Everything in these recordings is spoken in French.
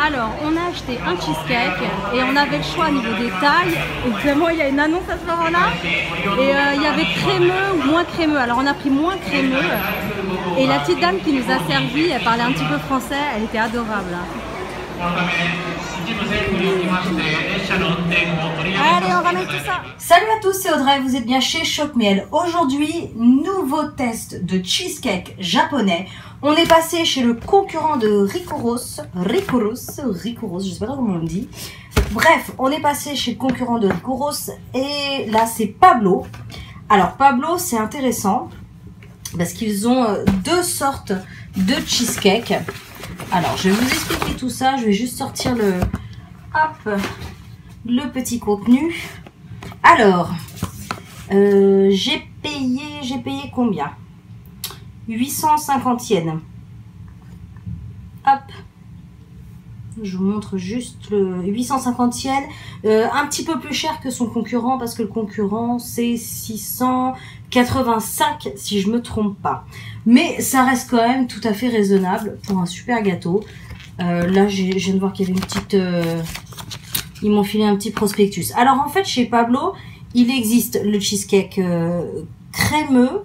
Alors, on a acheté un cheesecake et on avait le choix au niveau des tailles. Évidemment, il y a une annonce à ce moment-là. Et il y avait crémeux ou moins crémeux. Alors, on a pris moins crémeux. Et la petite dame qui nous a servi, elle parlait un petit peu français, elle était adorable. Allez, on ramène tout ça. Salut à tous, c'est Audrey, vous êtes bien chez Choc-Miel. Aujourd'hui, nouveau test de cheesecake japonais. On est passé chez le concurrent de Rikuros, je sais pas trop comment on le dit. Bref, on est passé chez le concurrent de Rikuros et là c'est Pablo. Alors Pablo, c'est intéressant parce qu'ils ont deux sortes de cheesecake. Alors je vais vous expliquer tout ça, je vais juste sortir le petit contenu. Alors, j'ai payé combien? 850 yens. Hop. Je vous montre juste le 850 yens. Un petit peu plus cher que son concurrent parce que le concurrent c'est 685 si je me trompe pas. Mais ça reste quand même tout à fait raisonnable pour un super gâteau. Là, je viens de voir qu'il y avait une petite... ils m'ont filé un petit prospectus. Alors en fait, chez Pablo, il existe le cheesecake crémeux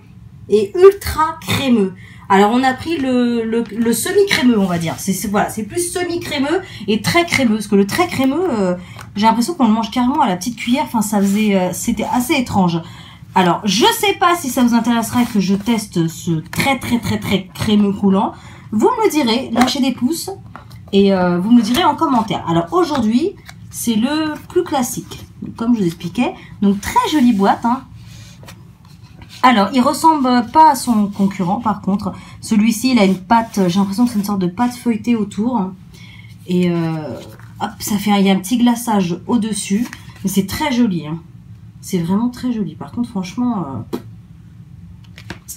et ultra crémeux. Alors on a pris le semi-crémeux, on va dire. Voilà, c'est plus semi-crémeux et très crémeux. Parce que le très crémeux, j'ai l'impression qu'on le mange carrément à la petite cuillère. Enfin, ça faisait, c'était assez étrange. Alors, je sais pas si ça vous intéresserait que je teste ce très crémeux coulant. Vous me le direz, lâchez des pouces et vous me le direz en commentaire. Alors aujourd'hui, c'est le plus classique, comme je vous expliquais. Donc très jolie boîte, hein. Alors, il ressemble pas à son concurrent, par contre. Celui-ci, il a une pâte, j'ai l'impression que c'est une sorte de pâte feuilletée autour. Et hop, ça fait, il y a un petit glaçage au-dessus. Mais c'est très joli, hein. C'est vraiment très joli. Par contre, franchement...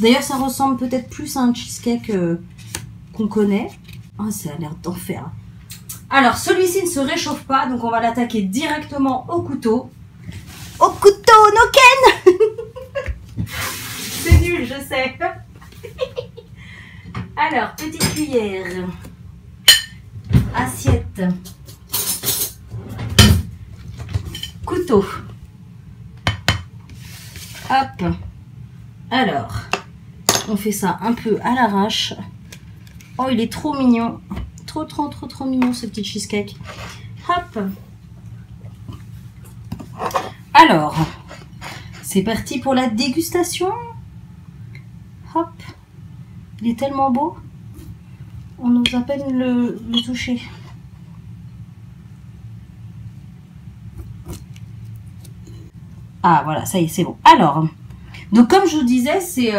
D'ailleurs, ça ressemble peut-être plus à un cheesecake qu'on connaît. Ah, ça a l'air d'enfer. Alors, celui-ci ne se réchauffe pas, donc on va l'attaquer directement au couteau. Au couteau, no ken. C'est nul, je sais. Alors, petite cuillère. Assiette. Couteau. Hop. Alors, on fait ça un peu à l'arrache. Oh, il est trop mignon. Trop mignon ce petit cheesecake. Hop. Alors, c'est parti pour la dégustation. Hop. Il est tellement beau. On n'ose à peine le toucher. Ah, voilà, ça y est, c'est bon. Alors, donc comme je vous disais, c'est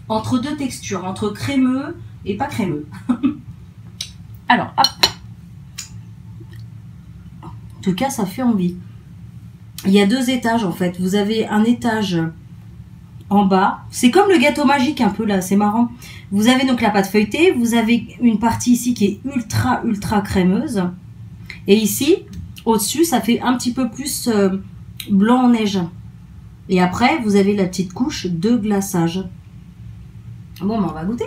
entre deux textures, entre crémeux et pas crémeux. Alors, hop. En tout cas, ça fait envie. Il y a deux étages, en fait. Vous avez un étage en bas. C'est comme le gâteau magique, un peu, là. C'est marrant. Vous avez donc la pâte feuilletée. Vous avez une partie ici qui est ultra crémeuse. Et ici, au-dessus, ça fait un petit peu plus blanc en neige. Et après, vous avez la petite couche de glaçage. Bon, ben, on va goûter.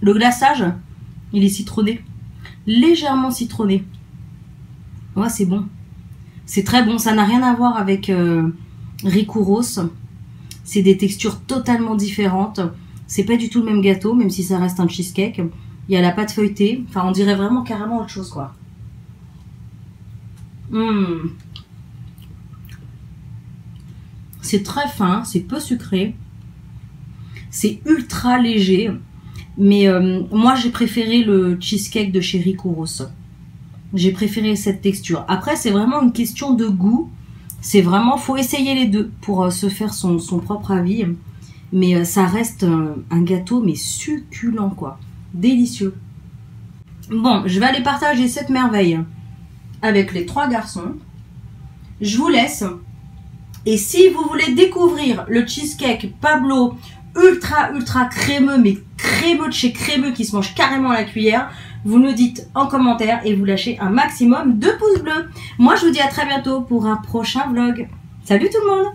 Le glaçage, il est citronné, légèrement citronné. Ouais, c'est bon, c'est très bon. Ça n'a rien à voir avec Rikuros. C'est des textures totalement différentes. C'est pas du tout le même gâteau, même si ça reste un cheesecake. Il y a la pâte feuilletée. Enfin, on dirait vraiment carrément autre chose, quoi. C'est très fin, c'est peu sucré. C'est ultra léger, mais moi j'ai préféré le cheesecake de chez Rikuros. J'ai préféré cette texture. Après, c'est vraiment une question de goût. C'est vraiment, faut essayer les deux pour se faire son propre avis. Mais ça reste un gâteau, mais succulent, quoi. Délicieux. Bon, je vais aller partager cette merveille avec les trois garçons. Je vous laisse. Et si vous voulez découvrir le cheesecake Pablo ultra crémeux, mais crémeux de chez crémeux qui se mange carrément à la cuillère, vous me dites en commentaire et vous lâchez un maximum de pouces bleus. Moi je vous dis à très bientôt pour un prochain vlog. Salut tout le monde!